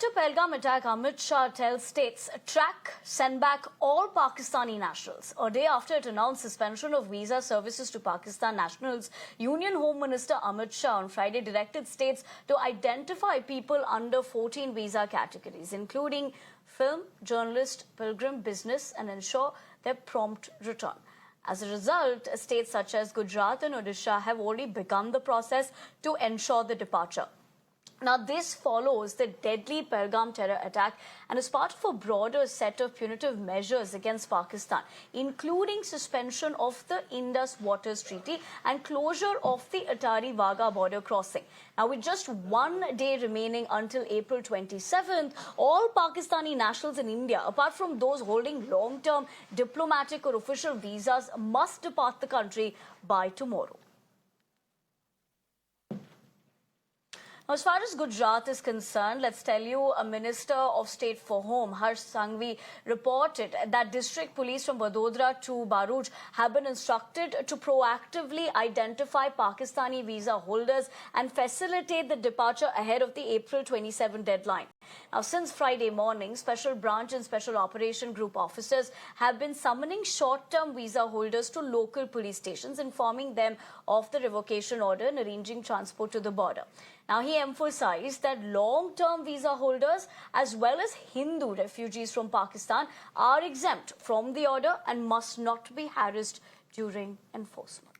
After Pahalgam attack, Amit Shah tells states track, send back all Pakistani nationals. A day after it announced suspension of visa services to Pakistan nationals, Union Home Minister Amit Shah on Friday directed states to identify people under 14 visa categories, including film, journalist, pilgrim, business, and ensure their prompt return. As a result, states such as Gujarat and Odisha have already begun the process to ensure the departure. Now, this follows the deadly Pahalgam terror attack and is part of a broader set of punitive measures against Pakistan, including suspension of the Indus Waters Treaty and closure of the Attari-Wagah border crossing. Now, with just 1 day remaining until April 27th, all Pakistani nationals in India, apart from those holding long-term diplomatic or official visas, must depart the country by tomorrow. As far as Gujarat is concerned, let's tell you, a Minister of State for Home, Harsh Sanghvi, reported that district police from Vadodara to Bharuch have been instructed to proactively identify Pakistani visa holders and facilitate the departure ahead of the April 27 deadline. Now, since Friday morning, Special Branch and Special Operation Group officers have been summoning short-term visa holders to local police stations, informing them of the revocation order and arranging transport to the border. Now, he emphasized that long-term visa holders as well as Hindu refugees from Pakistan are exempt from the order and must not be harassed during enforcement.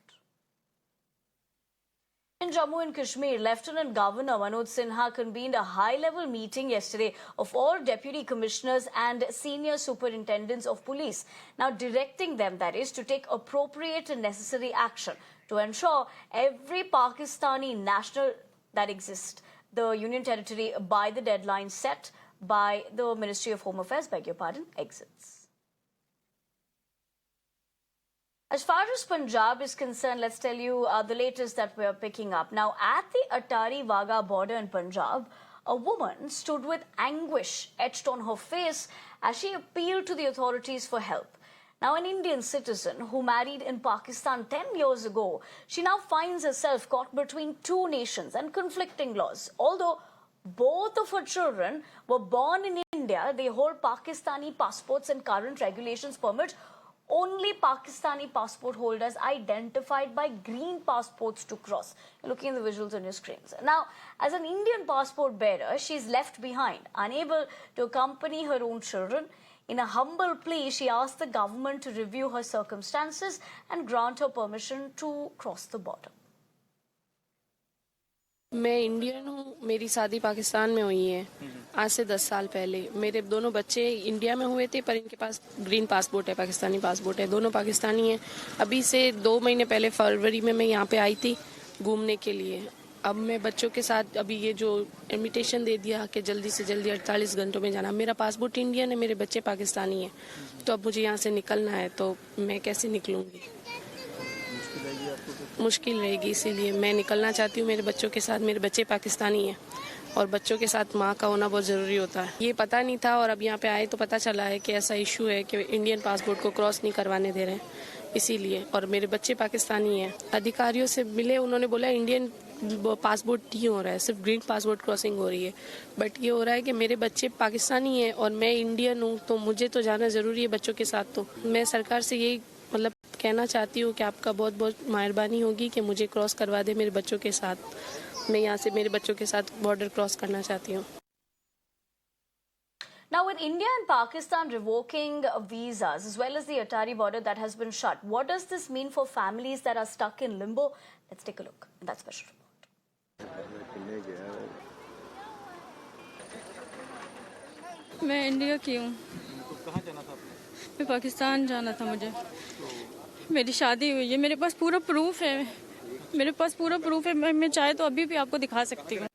In Jammu and Kashmir, Lieutenant Governor Manoj Sinha convened a high-level meeting yesterday of all deputy commissioners and senior superintendents of police, now directing them, that is, to take appropriate and necessary action to ensure every Pakistani national that exists the Union Territory by the deadline set by the Ministry of Home Affairs, exits. As far as Punjab is concerned, let's tell you the latest that we are picking up. Now, at the Attari-Wagah border in Punjab, a woman stood with anguish etched on her face as she appealed to the authorities for help. Now, an Indian citizen who married in Pakistan 10 years ago, she now finds herself caught between two nations and conflicting laws. Although both of her children were born in India, they hold Pakistani passports and current regulations permit only Pakistani passport holders identified by green passports to cross. You're looking at the visuals on your screens. Now, as an Indian passport bearer, she's left behind, unable to accompany her own children. In a humble plea, she asked the government to review her circumstances and grant her permission to cross the border. मैं Indian हूँ, मेरी शादी पाकिस्तान में हुई है आज से 10 साल पहले। मेरे दोनों बच्चे इंडिया में हुए थे, पर इनके पास ग्रीन पासपोर्ट है, पाकिस्तानी पासपोर्ट है, दोनों पाकिस्तानी हैं। अभी से 2 महीने पहले फरवरी में मैं यहाँ पे आई थी घूमने के लिए। अब मैं बच्चों के साथ अभी ये जो इन्विटेशन दे दिया कि जल्दी से जल्दी 48 घंटों में जाना। मेरा पासपोर्ट इंडियन है, मेरे बच्चे पाकिस्तानी हैं, तो अब मुझे यहाँ से निकलना है, तो मैं कैसे निकलूँगी? मुश्किल रहेगी, इसीलिए मैं निकलना चाहती हूँ मेरे बच्चों के साथ। मेरे बच्चे पाकिस्तानी हैं और बच्चों के साथ माँ का होना बहुत ज़रूरी होता है। ये पता नहीं था और अब यहाँ पे आए तो पता चला है कि ऐसा इशू है कि इंडियन पासपोर्ट को क्रॉस नहीं करवाने दे रहे हैं, इसीलिए। और मेरे बच्चे पाकिस्तानी हैं। अधिकारियों से मिले, उन्होंने बोला इंडियन पासपोर्ट नहीं हो रहा है, सिर्फ ग्रीन पासपोर्ट क्रॉसिंग हो रही है। बट ये हो रहा है कि मेरे बच्चे पाकिस्तानी हैं और मैं इंडियन हूँ, तो मुझे तो जाना ज़रूरी है बच्चों के साथ। तो मैं सरकार से यही कहना चाहती हूँ कि आपका बहुत बहुत मेहरबानी होगी कि मुझे क्रॉस करवा दे मेरे बच्चों के साथ। मैं यहाँ से मेरे बच्चों के साथ बॉर्डर क्रॉस करना चाहती हूँ। Now, with India and Pakistan revoking visas as well as the Attari border that has been shut, what does this mean for families that are stuck in limbo? Let's take a look in that special report. मैं India की हूँ। कहाँ जाना था? मैं पाकिस्तान जाना था मुझे। मेरी शादी हुई है, मेरे पास पूरा प्रूफ है। मैं चाहे तो अभी भी आपको दिखा सकती हूँ।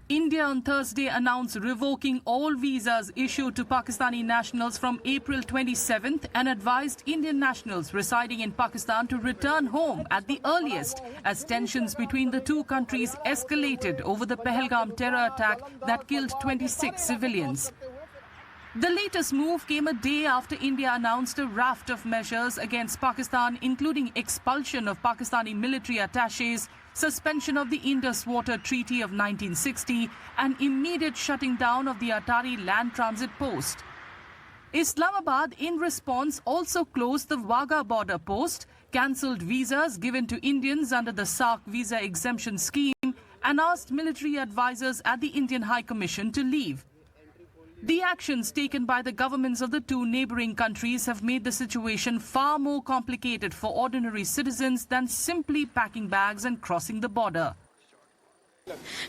India on Thursday announced revoking all visas issued to Pakistani nationals from April 27th and advised Indian nationals residing in Pakistan to return home at the earliest as tensions between the two countries escalated over the Pahalgam terror attack that killed 26 civilians. The latest move came a day after India announced a raft of measures against Pakistan, including expulsion of Pakistani military attachés, suspension of the Indus Water Treaty of 1960, and immediate shutting down of the Atari land transit post. Islamabad, in response, also closed the Wagah border post, cancelled visas given to Indians under the SARC visa exemption scheme, and asked military advisors at the Indian High Commission to leave. The actions taken by the governments of the two neighbouring countries have made the situation far more complicated for ordinary citizens than simply packing bags and crossing the border.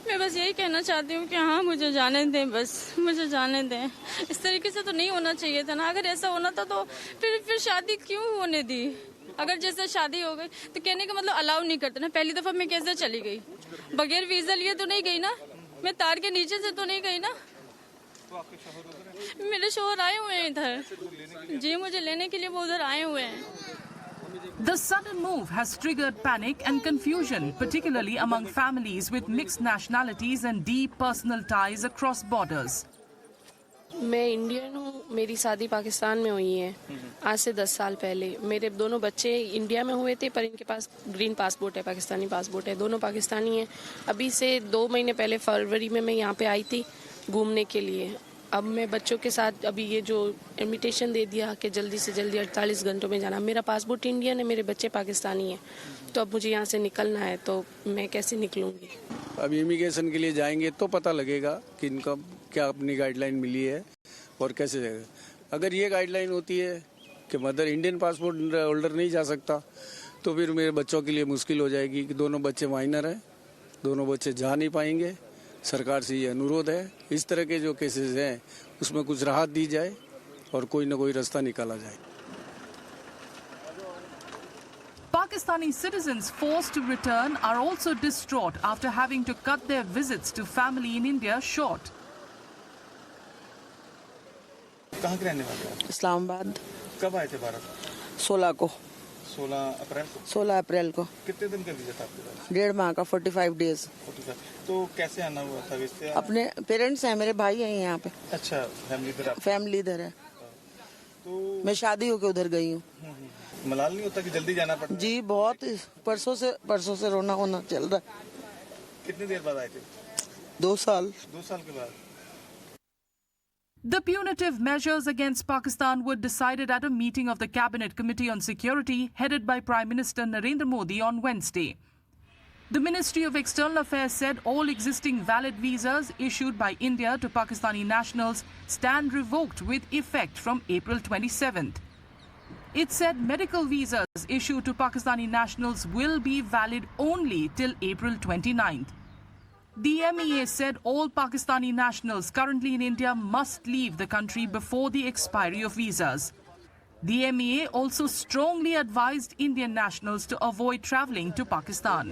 मैं बस यही कहना चाहती हूँ कि हाँ मुझे जाने दें, बस मुझे जाने दें। इस तरीके से तो नहीं होना चाहिए था ना। अगर ऐसा होना था तो फिर शादी क्यों होने दी? अगर जैसे शादी हो गई तो कहने का मतलब अलाउ नहीं करते ना। पहली दफ़ा मैं कैसे चली गई? बगैर वीज़ा लिए तो नहीं गई ना। मैं तार के नीचे से तो नहीं गई ना। मेरे शोहर आए हुए हैं इधर। जी मुझे लेने के लिए वो उधर आए हुए हैं। The sudden move has triggered panic and confusion, particularly among families with mixed nationalities and deep personal ties across borders. मैं इंडियन हूँ, मेरी शादी पाकिस्तान में हुई है आज से 10 साल पहले। मेरे दोनों बच्चे इंडिया में हुए थे, पर इनके पास ग्रीन पासपोर्ट है, पाकिस्तानी पासपोर्ट है, दोनों पाकिस्तानी हैं। अभी से 2 महीने पहले फरवरी में मैं यहाँ पे आई थी घूमने के लिए। अब मैं बच्चों के साथ अभी ये जो इन्विटेशन दे दिया कि जल्दी से जल्दी 48 घंटों में जाना। मेरा पासपोर्ट इंडियन है, मेरे बच्चे पाकिस्तानी हैं, तो अब मुझे यहाँ से निकलना है, तो मैं कैसे निकलूँगी? अब इमिग्रेशन के लिए जाएंगे तो पता लगेगा कि इनका क्या अपनी गाइडलाइन मिली है और कैसे जाएगा। अगर ये गाइडलाइन होती है कि मदर इंडियन पासपोर्ट होल्डर नहीं जा सकता, तो फिर मेरे बच्चों के लिए मुश्किल हो जाएगी कि दोनों बच्चे माइनर हैं, दोनों बच्चे जा नहीं पाएंगे। सरकार से ये अनुरोध है, इस तरह के जो केसेस हैं उसमें कुछ राहत दी जाए और कोई ना कोई रास्ता निकाला जाए। Pakistani citizens forced to return are also distraught after having to cut their visits to family in India short. कहाँ के रहने वाले हैं? इस्लामाबाद। कब आए थे भारत? 16 को। 16 अप्रैल को। 16 अप्रैल को। कितने दिन का वीजा था आपके पास? 1.5 माह का, 45 डेज। 45। तो कैसे आना हुआ था? इससे अपने पेरेंट्स हैं, मेरे भाई हैं यहाँ पे। अच्छा, फैमिली इधर है। तो मैं शादी होके उधर गई हूँ। मलाल नहीं होता कि जल्दी जाना पड़ता? जी बहुत, परसों से रोना होना चल रहा है। कितनी देर बाद आए थे? 2 साल। 2 साल के बाद। The punitive measures against Pakistan were decided at a meeting of the Cabinet Committee on Security headed by Prime Minister Narendra Modi on Wednesday. The Ministry of External Affairs said all existing valid visas issued by India to Pakistani nationals stand revoked with effect from April 27th. It said medical visas issued to Pakistani nationals will be valid only till April 29th. The MEA said all Pakistani nationals currently in India must leave the country before the expiry of visas. The MEA also strongly advised Indian nationals to avoid travelling to Pakistan.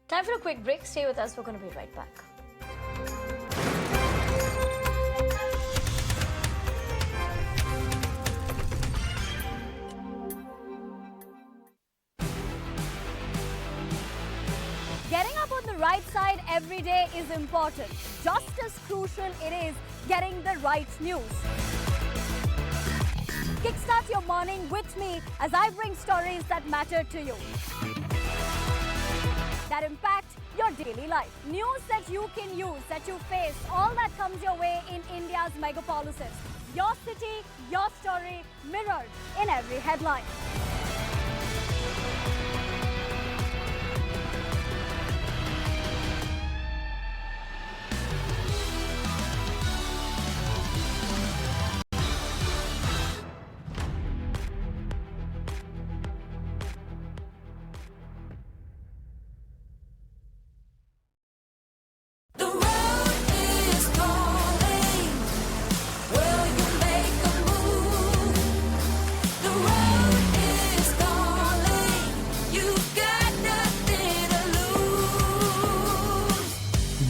Time for a quick break. Stay with us. We're going to be right back. Getting up on the right side every day is important. Just as crucial it is getting the right news. Kickstart your morning with me as I bring stories that matter to you, that impact your daily life. News that you can use, that you face, all that comes your way in India's megapolises. Your city, your story, mirrored in every headline.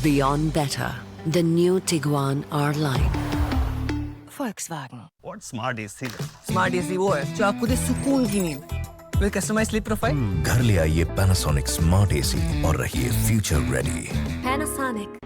Beyond better, the new Tiguan R-Line. Volkswagen. What smart AC? Smart AC वो है जो आपको दे सुकून की नींद with customised sleep profile. घर ले आइए Panasonic स्मार्ट एसी और रहिए फ्यूचर रेडी। Panasonic.